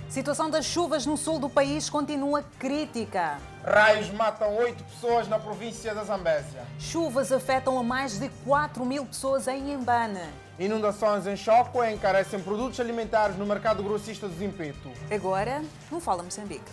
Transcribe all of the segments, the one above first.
Situação das chuvas no sul do país continua crítica. Raios matam 8 pessoas na província da Zambésia. Chuvas afetam a mais de 4.000 pessoas em Inhambane. Inundações em Choco encarecem produtos alimentares no mercado grossista do Zimpeto. Agora, não Fala Moçambique.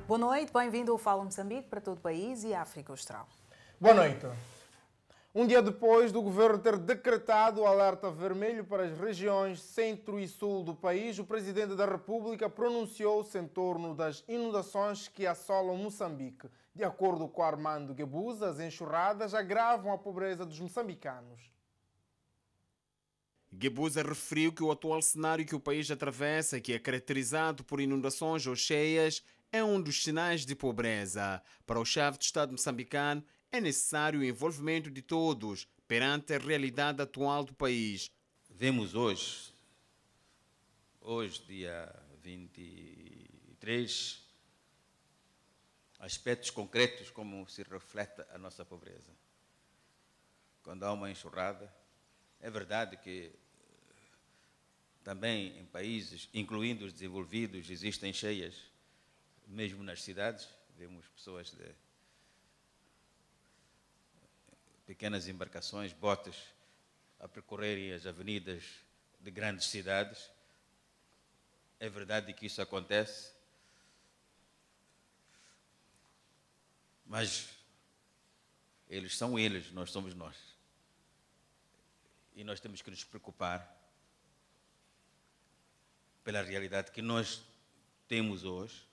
Boa noite, bem-vindo ao Fala Moçambique para todo o país e África Austral. Boa noite. Um dia depois do governo ter decretado o alerta vermelho para as regiões centro e sul do país, o presidente da República pronunciou-se em torno das inundações que assolam Moçambique. De acordo com Armando Guebuza, as enxurradas agravam a pobreza dos moçambicanos. Guebuza referiu que o atual cenário que o país atravessa, que é caracterizado por inundações ou cheias, é um dos sinais de pobreza. Para o chefe de Estado moçambicano, é necessário o envolvimento de todos perante a realidade atual do país. Vemos hoje, dia 23, aspectos concretos como se reflete a nossa pobreza. Quando há uma enxurrada, é verdade que também em países, incluindo os desenvolvidos, existem cheias, mesmo nas cidades. Vemos pessoas de pequenas embarcações, botes, a percorrerem as avenidas de grandes cidades. É verdade que isso acontece, mas eles são eles, nós somos nós. E nós temos que nos preocupar pela realidade que nós temos hoje.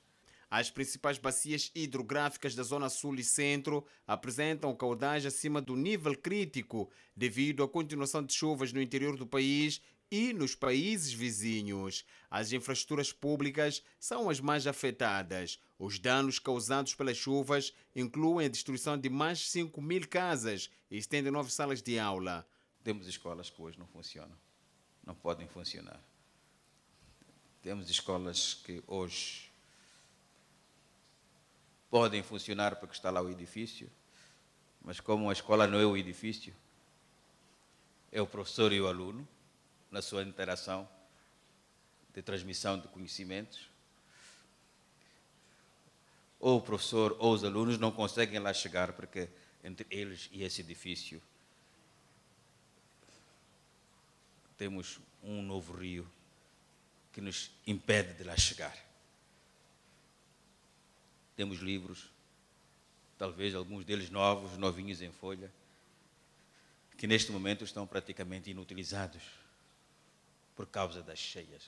As principais bacias hidrográficas da zona sul e centro apresentam caudais acima do nível crítico devido à continuação de chuvas no interior do país e nos países vizinhos. As infraestruturas públicas são as mais afetadas. Os danos causados pelas chuvas incluem a destruição de mais de 5.000 casas e 79 salas de aula. Temos escolas que hoje não funcionam, não podem funcionar. Temos escolas que hoje podem funcionar porque está lá o edifício, mas como a escola não é o edifício, é o professor e o aluno, na sua interação de transmissão de conhecimentos, ou o professor ou os alunos não conseguem lá chegar porque entre eles e esse edifício temos um novo rio que nos impede de lá chegar. Temos livros, talvez alguns deles novos, novinhos em folha, que neste momento estão praticamente inutilizados por causa das cheias.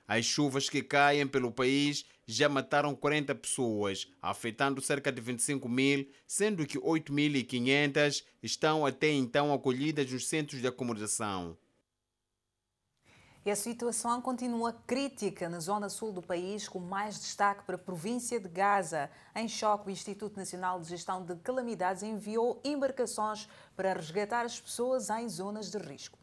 As chuvas que caem pelo país já mataram 40 pessoas, afetando cerca de 25.000, sendo que 8.500 estão até então acolhidas nos centros de acomodação. E a situação continua crítica na zona sul do país, com mais destaque para a província de Gaza. Em choque, o Instituto Nacional de Gestão de Calamidades enviou embarcações para resgatar as pessoas em zonas de risco.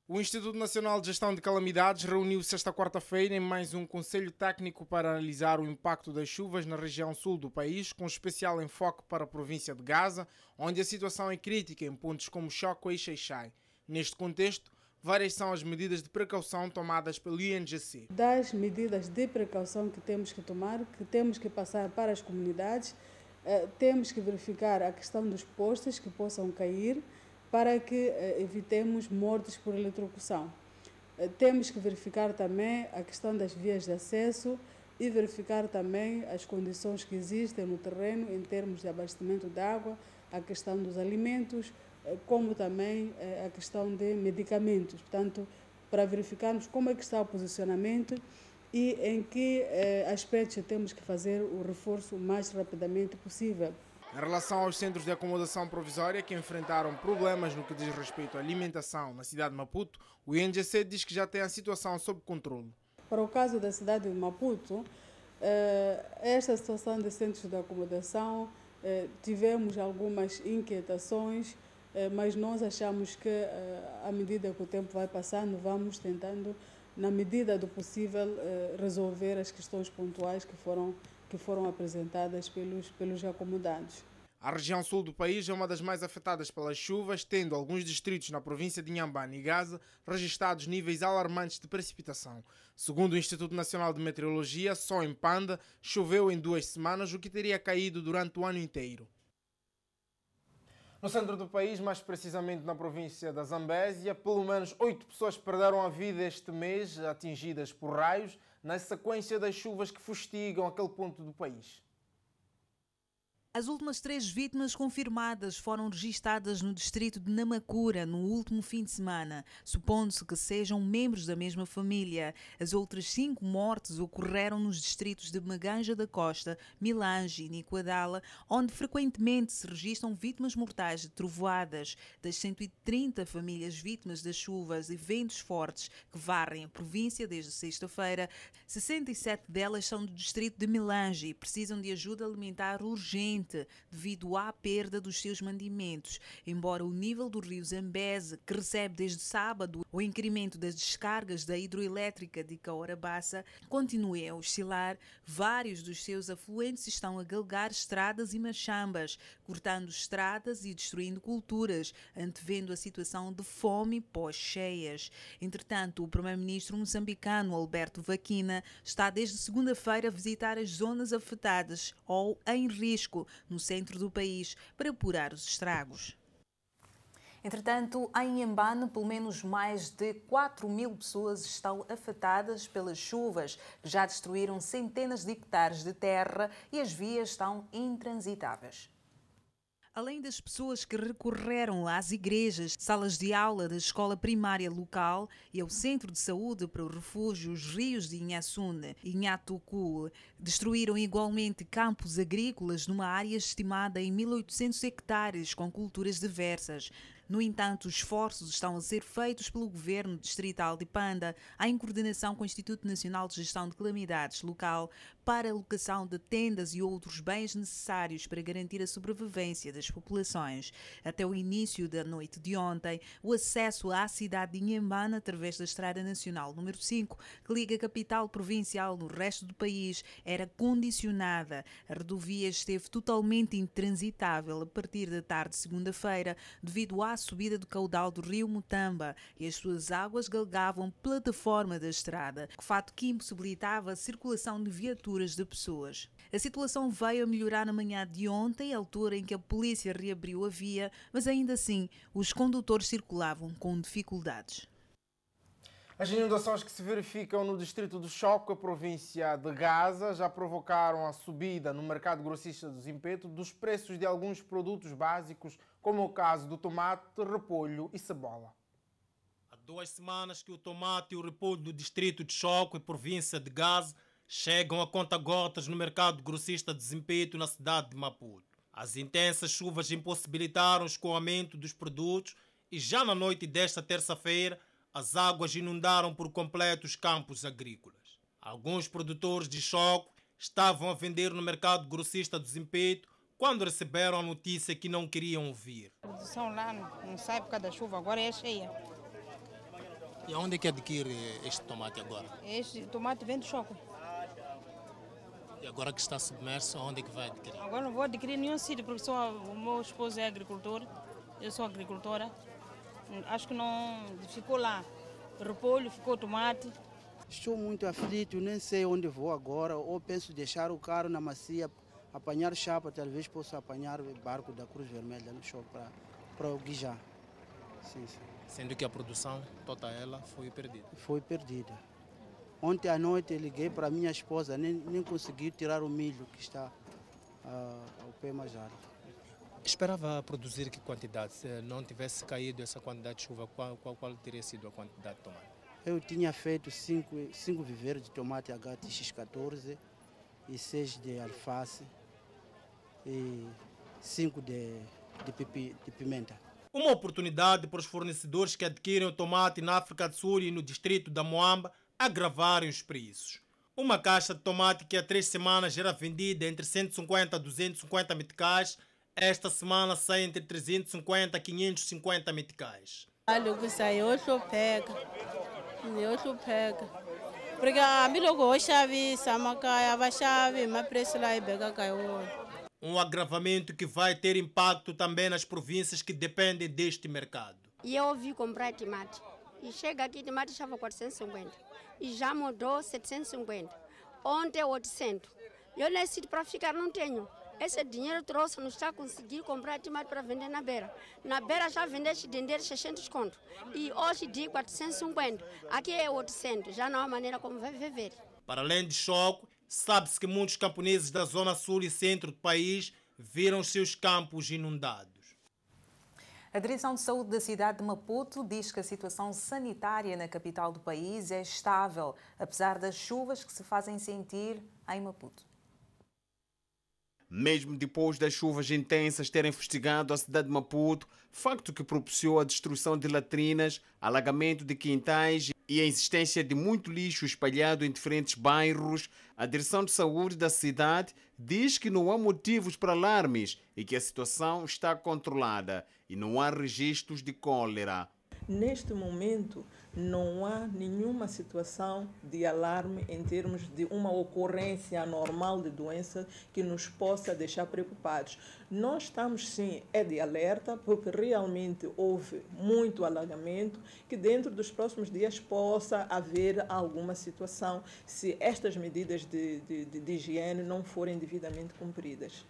O Instituto Nacional de Gestão de Calamidades reuniu-se esta quarta-feira em mais um conselho técnico para analisar o impacto das chuvas na região sul do país, com especial enfoque para a província de Gaza, onde a situação é crítica em pontos como Choco e Xai-Xai. Neste contexto, várias são as medidas de precaução tomadas pelo INGC. Das medidas de precaução que temos que tomar, que temos que passar para as comunidades, temos que verificar a questão dos postes que possam cair para que evitemos mortes por eletrocução. Temos que verificar também a questão das vias de acesso e verificar também as condições que existem no terreno em termos de abastecimento de água, a questão dos alimentos, como também a questão de medicamentos. Portanto, para verificarmos como é que está o posicionamento e em que aspectos temos que fazer o reforço o mais rapidamente possível. Em relação aos centros de acomodação provisória que enfrentaram problemas no que diz respeito à alimentação na cidade de Maputo, o INGC diz que já tem a situação sob controle. Para o caso da cidade de Maputo, esta situação de centros de acomodação, tivemos algumas inquietações, mas nós achamos que, à medida que o tempo vai passando, vamos tentando, na medida do possível, resolver as questões pontuais que foram apresentadas pelos acomodados. A região sul do país é uma das mais afetadas pelas chuvas, tendo alguns distritos na província de Inhambane e Gaza registrados níveis alarmantes de precipitação. Segundo o Instituto Nacional de Meteorologia, só em Panda choveu em 2 semanas, o que teria caído durante o ano inteiro. No centro do país, mais precisamente na província da Zambésia, pelo menos 8 pessoas perderam a vida este mês, atingidas por raios, na sequência das chuvas que fustigam aquele ponto do país. As últimas 3 vítimas confirmadas foram registadas no distrito de Namakura no último fim de semana, supondo-se que sejam membros da mesma família. As outras 5 mortes ocorreram nos distritos de Maganja da Costa, Milange e Nicoadala, onde frequentemente se registram vítimas mortais de trovoadas. Das 130 famílias vítimas das chuvas e ventos fortes que varrem a província desde sexta-feira, 67 delas são do distrito de Milange e precisam de ajuda alimentar urgente devido à perda dos seus mantimentos, embora o nível do rio Zambeze, que recebe desde sábado o incremento das descargas da hidroelétrica de Caorabassa, continue a oscilar. Vários dos seus afluentes estão a galgar estradas e machambas, cortando estradas e destruindo culturas, antevendo a situação de fome pós-cheias. Entretanto, o primeiro-ministro moçambicano Alberto Vaquina está desde segunda-feira a visitar as zonas afetadas ou em risco no centro do país para apurar os estragos. Entretanto, em Inhambane, pelo menos mais de 4.000 pessoas estão afetadas pelas chuvas, que já destruíram centenas de hectares de terra e as vias estão intransitáveis. Além das pessoas que recorreram às igrejas, salas de aula da escola primária local e ao centro de saúde para o refúgio Os Rios de Inhaçune e Inhatucu, destruíram igualmente campos agrícolas numa área estimada em 1.800 hectares com culturas diversas. No entanto, os esforços estão a ser feitos pelo Governo Distrital de Panda, em coordenação com o Instituto Nacional de Gestão de Calamidades local, para a alocação de tendas e outros bens necessários para garantir a sobrevivência das populações. Até o início da noite de ontem, o acesso à cidade de Inhambane através da Estrada Nacional número 5, que liga a capital provincial no resto do país, era condicionada. A rodovia esteve totalmente intransitável a partir da tarde de segunda-feira, devido à subida do caudal do rio Mutamba, e as suas águas galgavam a plataforma da estrada, fato que impossibilitava a circulação de viaturas de pessoas. A situação veio a melhorar na manhã de ontem, altura em que a polícia reabriu a via, mas ainda assim os condutores circulavam com dificuldades. As inundações que se verificam no distrito de Choco, a província de Gaza, já provocaram a subida no mercado grossista do Zimpeto dos preços de alguns produtos básicos, como o caso do tomate, repolho e cebola. Há 2 semanas que o tomate e o repolho do distrito de Choco e província de Gaza chegam a conta-gotas no mercado grossista de Zimpeto, na cidade de Maputo. As intensas chuvas impossibilitaram o escoamento dos produtos e já na noite desta terça-feira as águas inundaram por completo os campos agrícolas. Alguns produtores de Choco estavam a vender no mercado grossista de Zimpeto quando receberam a notícia que não queriam ouvir. A produção lá, nessa época da chuva, agora é cheia. E onde é que adquire este tomate agora? Este tomate vem do Choco. E agora que está submerso, onde é que vai adquirir? Agora não vou adquirir nenhum sítio, porque o meu esposo é agricultor, eu sou agricultora. Acho que não ficou lá. Repolho, ficou tomate. Estou muito aflito, nem sei onde vou agora, ou penso deixar o carro na macia, apanhar chapa, talvez possa apanhar o barco da Cruz Vermelha no show para o Guijá. Sim. Sendo que a produção, toda ela, foi perdida. Foi perdida. Ontem à noite eu liguei para minha esposa, nem consegui tirar o milho que está ao pé mais alto. Esperava produzir que quantidade? Se não tivesse caído essa quantidade de chuva, qual teria sido a quantidade de tomate? Eu tinha feito 5 viveiros de tomate HTX14 e 6 de alface e 5 de pimenta. Uma oportunidade para os fornecedores que adquirem o tomate na África do Sul e no distrito da Moamba agravarem os preços. Uma caixa de tomate que há 3 semanas era vendida entre 150 a 250 meticais, esta semana sai entre 350 a 550 meticais. Olha que saiu, eu pega. Porque a mim logo chave, samacaya, vai chave, mas preço lá e pega caiu. Um agravamento que vai ter impacto também nas províncias que dependem deste mercado. E eu ouvi comprar tomate. E chega aqui, tomate estava 450. E já mudou 750. Ontem 800. Eu necessito para ficar, não tenho. Esse dinheiro trouxe, não está a conseguir comprar tomate para vender na beira. Na beira já vendeste dender 600 conto. E hoje de 450. Aqui é 800. Já não há maneira como vai viver. Para além de choque, sabe-se que muitos camponeses da zona sul e centro do país viram seus campos inundados. A Direção de Saúde da cidade de Maputo diz que a situação sanitária na capital do país é estável, apesar das chuvas que se fazem sentir em Maputo. Mesmo depois das chuvas intensas terem fustigado a cidade de Maputo, facto que propiciou a destruição de latrinas, alagamento de quintais e a existência de muito lixo espalhado em diferentes bairros, a Direção de Saúde da cidade diz que não há motivos para alarmes e que a situação está controlada e não há registros de cólera. Neste momento, não há nenhuma situação de alarme em termos de uma ocorrência anormal de doença que nos possa deixar preocupados. Nós estamos, sim, de alerta, porque realmente houve muito alagamento, que dentro dos próximos dias possa haver alguma situação se estas medidas de higiene não forem devidamente cumpridas.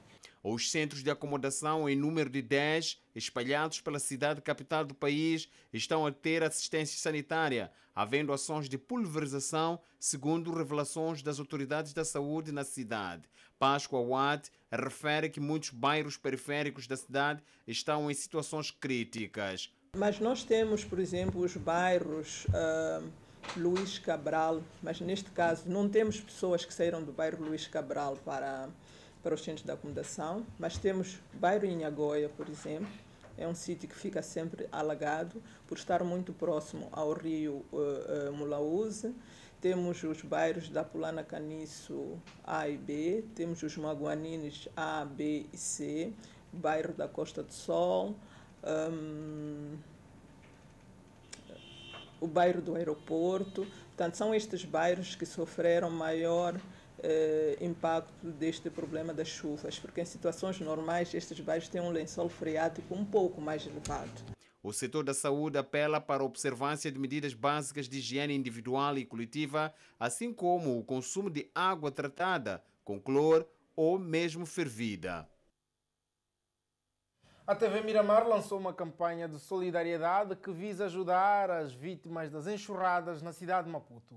Os centros de acomodação em número de 10, espalhados pela cidade capital do país, estão a ter assistência sanitária, havendo ações de pulverização, segundo revelações das autoridades da saúde na cidade. Páscoa Watt refere que muitos bairros periféricos da cidade estão em situações críticas. Mas nós temos, por exemplo, os bairros Luís Cabral, mas neste caso não temos pessoas que saíram do bairro Luís Cabral para os centros de acomodação, mas temos o bairro Inhagoia, por exemplo, é um sítio que fica sempre alagado por estar muito próximo ao rio Mulaúze. Temos os bairros da Pulana Caniço A e B, temos os Maguanines A, B e C, o bairro da Costa do Sol, o bairro do aeroporto. Portanto, são estes bairros que sofreram maior impacto deste problema das chuvas, porque em situações normais estes bairros têm um lençol freático um pouco mais elevado. O setor da saúde apela para a observância de medidas básicas de higiene individual e coletiva, assim como o consumo de água tratada com cloro ou mesmo fervida. A TV Miramar lançou uma campanha de solidariedade que visa ajudar as vítimas das enxurradas na cidade de Maputo.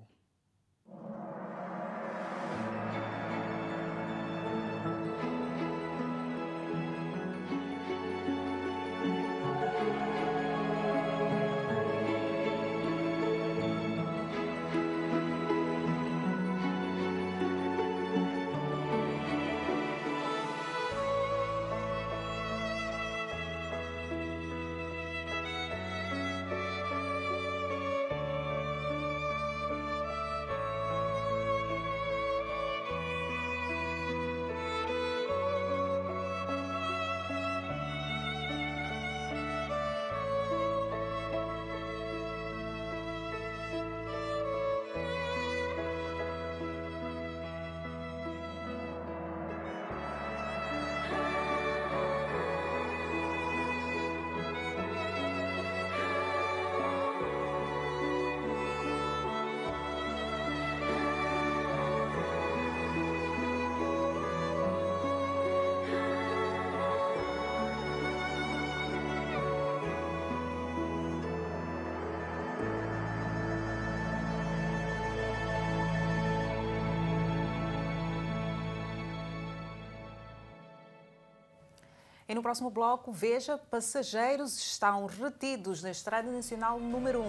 E no próximo bloco, veja, passageiros estão retidos na Estrada Nacional número 1.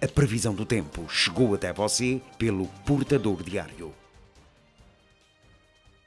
A previsão do tempo chegou até você pelo Portador Diário.